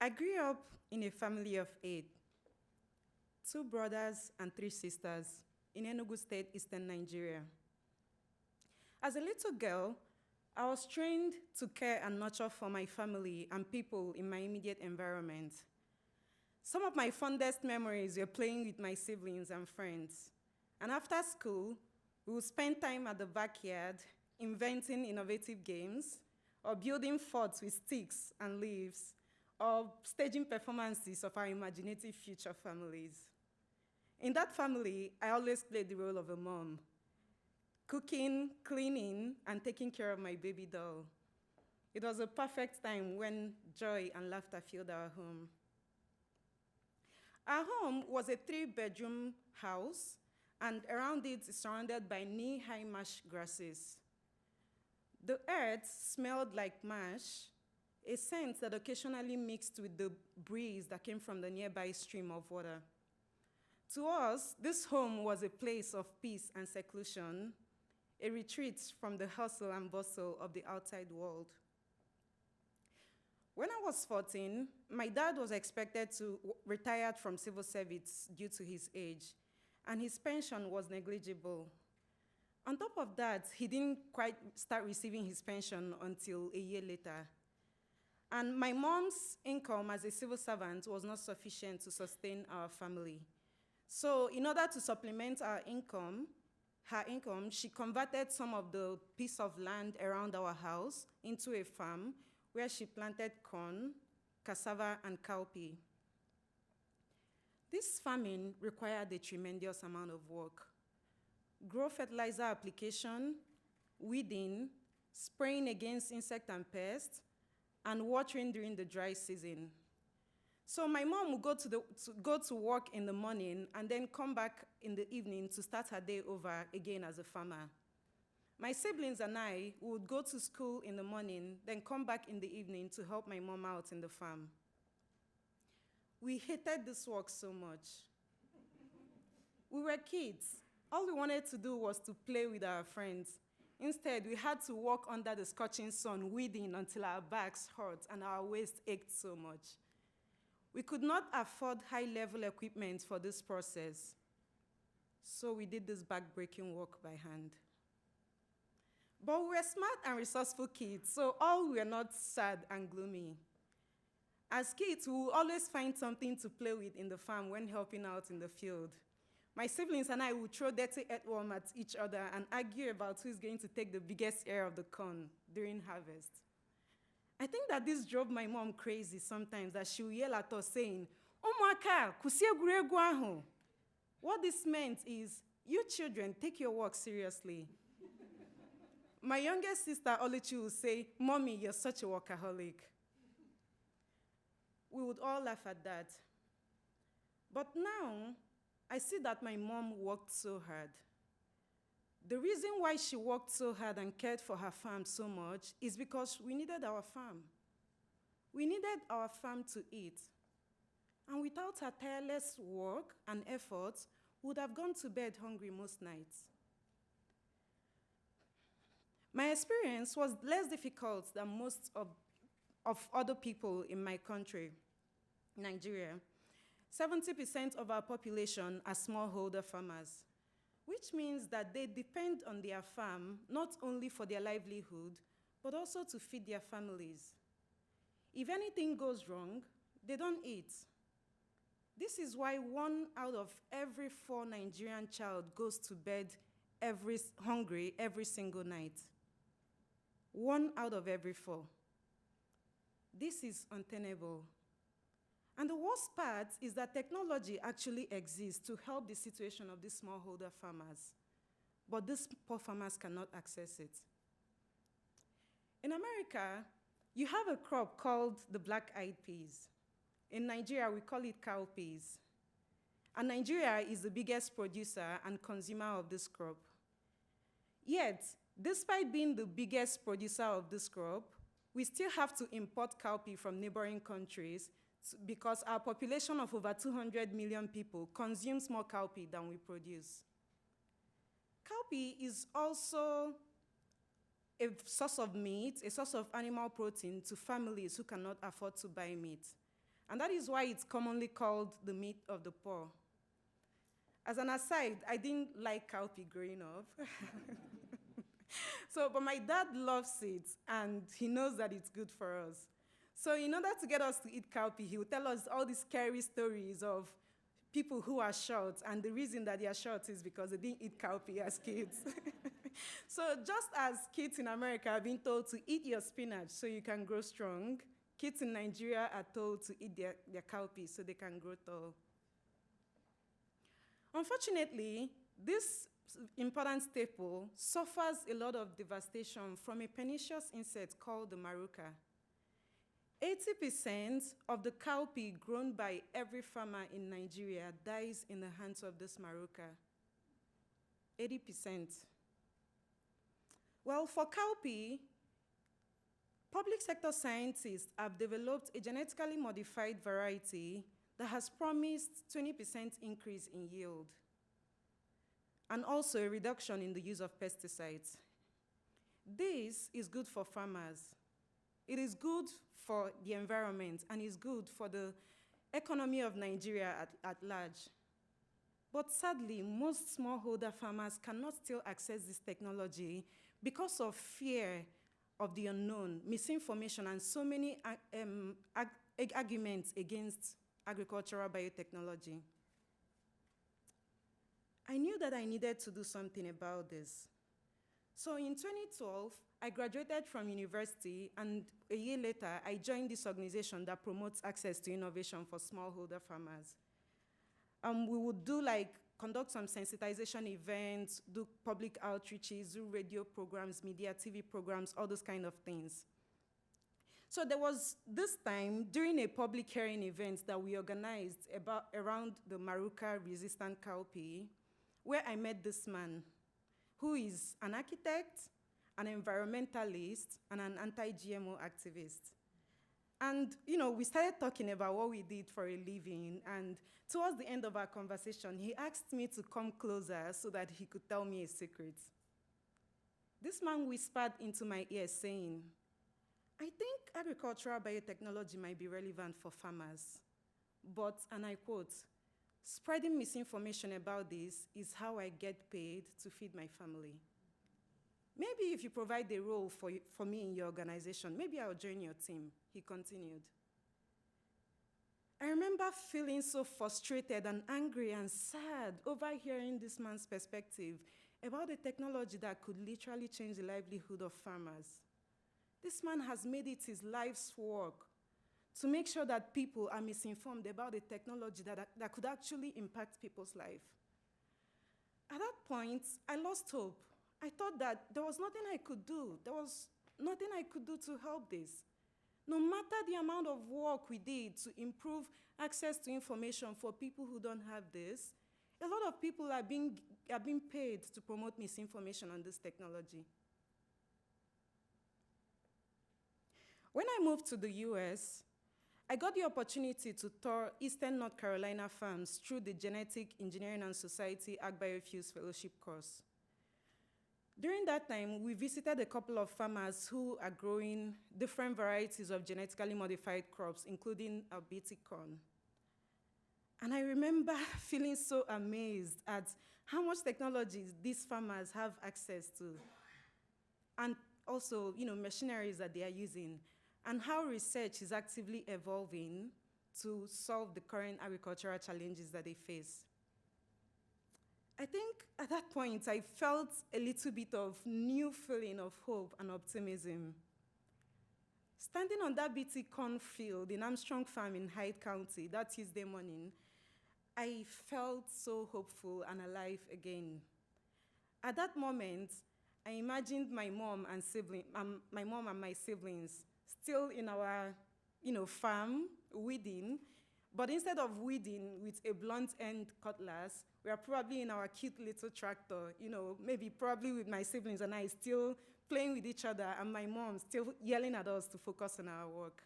I grew up in a family of 8, 2 brothers and 3 sisters in Enugu State, Eastern Nigeria. As a little girl, I was trained to care and nurture for my family and people in my immediate environment. Some of my fondest memories were playing with my siblings and friends. And after school, we would spend time at the backyard inventing innovative games or building forts with sticks and leaves or staging performances of our imaginative future families. In that family, I always played the role of a mom, cooking, cleaning, and taking care of my baby doll. It was a perfect time when joy and laughter filled our home. Our home was a 3-bedroom house, and around it is surrounded by knee-high marsh grasses. The earth smelled like marsh, a scent that occasionally mixed with the breeze that came from the nearby stream of water. To us, this home was a place of peace and seclusion, a retreat from the hustle and bustle of the outside world. When I was 14, my dad was expected to retire from civil service due to his age, and his pension was negligible. On top of that, he didn't quite start receiving his pension until a year later. And my mom's income as a civil servant was not sufficient to sustain our family. So in order to supplement her income, she converted some of the piece of land around our house into a farm where she planted corn, cassava, and cowpea. This farming required a tremendous amount of work. Grow fertilizer application, weeding, spraying against insect and pests, and watering during the dry season. So my mom would go to work in the morning and then come back in the evening to start her day over again as a farmer. My siblings and I would go to school in the morning, then come back in the evening to help my mom out in the farm. We hated this work so much. We were kids. All we wanted to do was to play with our friends. Instead, we had to work under the scorching sun, weeding until our backs hurt and our waist ached so much. We could not afford high-level equipment for this process, so we did this back-breaking work by hand. But we were smart and resourceful kids, so all were not sad and gloomy. As kids, we would always find something to play with in the farm when helping out in the field. My siblings and I would throw dirty earthworm at each other and argue about who is going to take the biggest ear of the corn during harvest. I think that this drove my mom crazy sometimes, that she would yell at us saying, "Ụmụaka, kwụsị egwuregwu ahụ." What this meant is, you children, take your work seriously. My youngest sister, Oluchi, would say, "Mommy, you're such a workaholic." We would all laugh at that. But now, I see that my mom worked so hard. The reason why she worked so hard and cared for her farm so much is because we needed our farm. We needed our farm to eat. And without her tireless work and efforts, we would have gone to bed hungry most nights. My experience was less difficult than most of other people in my country, Nigeria. 70% of our population are smallholder farmers, which means that they depend on their farm not only for their livelihood, but also to feed their families. If anything goes wrong, they don't eat. This is why 1 out of every 4 Nigerian child goes to bed hungry every single night. 1 out of every 4. This is untenable. And the worst part is that technology actually exists to help the situation of these smallholder farmers, but these poor farmers cannot access it. In America, you have a crop called the black-eyed peas. In Nigeria, we call it cowpeas. And Nigeria is the biggest producer and consumer of this crop. Yet, despite being the biggest producer of this crop, we still have to import cowpea from neighboring countries because our population of over 200 million people consumes more cowpea than we produce. Cowpea is also a source of meat, a source of animal protein to families who cannot afford to buy meat. And that is why it's commonly called the meat of the poor. As an aside, I didn't like cowpea growing up. But my dad loves it, and he knows that it's good for us. So in order to get us to eat cowpea, he would tell us all these scary stories of people who are short, and the reason that they are short is because they didn't eat cowpea as kids. So just as kids in America are being told to eat your spinach so you can grow strong, kids in Nigeria are told to eat their cowpea so they can grow tall. Unfortunately, this important staple suffers a lot of devastation from a pernicious insect called the maruca. 80% of the cowpea grown by every farmer in Nigeria dies in the hands of this maruca. 80%. Well, for cowpea, public sector scientists have developed a genetically modified variety that has promised 20% increase in yield, and also a reduction in the use of pesticides. This is good for farmers. It is good for the environment, and is good for the economy of Nigeria at large. But sadly, most smallholder farmers cannot still access this technology because of fear of the unknown, misinformation, and so many arguments against agricultural biotechnology. I knew that I needed to do something about this. So in 2012, I graduated from university, and a year later, I joined this organization that promotes access to innovation for smallholder farmers. We would conduct some sensitization events, do public outreaches, do radio programs, media, TV programs, all those kind of things. So there was this time during a public hearing event that we organized around the maruca-resistant cowpea, where I met this man, who is an architect, an environmentalist, and an anti-GMO activist. And we started talking about what we did for a living, and towards the end of our conversation, he asked me to come closer so that he could tell me a secret. This man whispered into my ear saying, "I think agricultural biotechnology might be relevant for farmers, but," and I quote, "spreading misinformation about this is how I get paid to feed my family. Maybe if you provide a role for me in your organization, maybe I'll join your team," he continued. I remember feeling so frustrated and angry and sad over hearing this man's perspective about a technology that could literally change the livelihood of farmers. This man has made it his life's work to make sure that people are misinformed about a technology that could actually impact people's life. At that point, I lost hope. I thought that there was nothing I could do. There was nothing I could do to help this. No matter the amount of work we did to improve access to information for people who don't have this, a lot of people are being paid to promote misinformation on this technology. When I moved to the US, I got the opportunity to tour Eastern North Carolina farms through the Genetic Engineering and Society Ag Biofuels Fellowship course. During that time, we visited a couple of farmers who are growing different varieties of genetically modified crops, including BT corn. And I remember feeling so amazed at how much technologies these farmers have access to, and also, machineries that they are using, and how research is actively evolving to solve the current agricultural challenges that they face. I think at that point, I felt a little bit of new feeling of hope and optimism. Standing on that BT corn field in Armstrong Farm in Hyde County that Tuesday morning, I felt so hopeful and alive again. At that moment, I imagined my mom and my siblings still in our farm, weeding, but instead of weeding with a blunt end cutlass, we are probably in our cute little tractor, probably with my siblings and I still playing with each other, and my mom still yelling at us to focus on our work.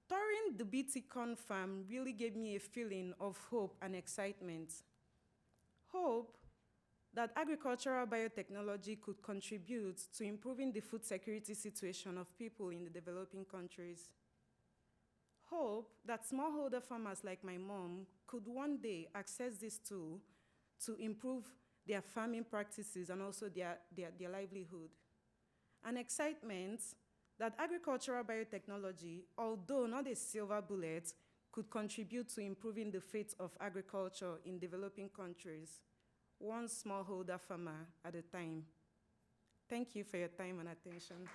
Touring the BT corn farm really gave me a feeling of hope and excitement. Hope that agricultural biotechnology could contribute to improving the food security situation of people in the developing countries. Hope that smallholder farmers like my mom could one day access this tool to improve their farming practices and also their livelihood. An excitement that agricultural biotechnology, although not a silver bullet, could contribute to improving the fate of agriculture in developing countries, one smallholder farmer at a time. Thank you for your time and attention.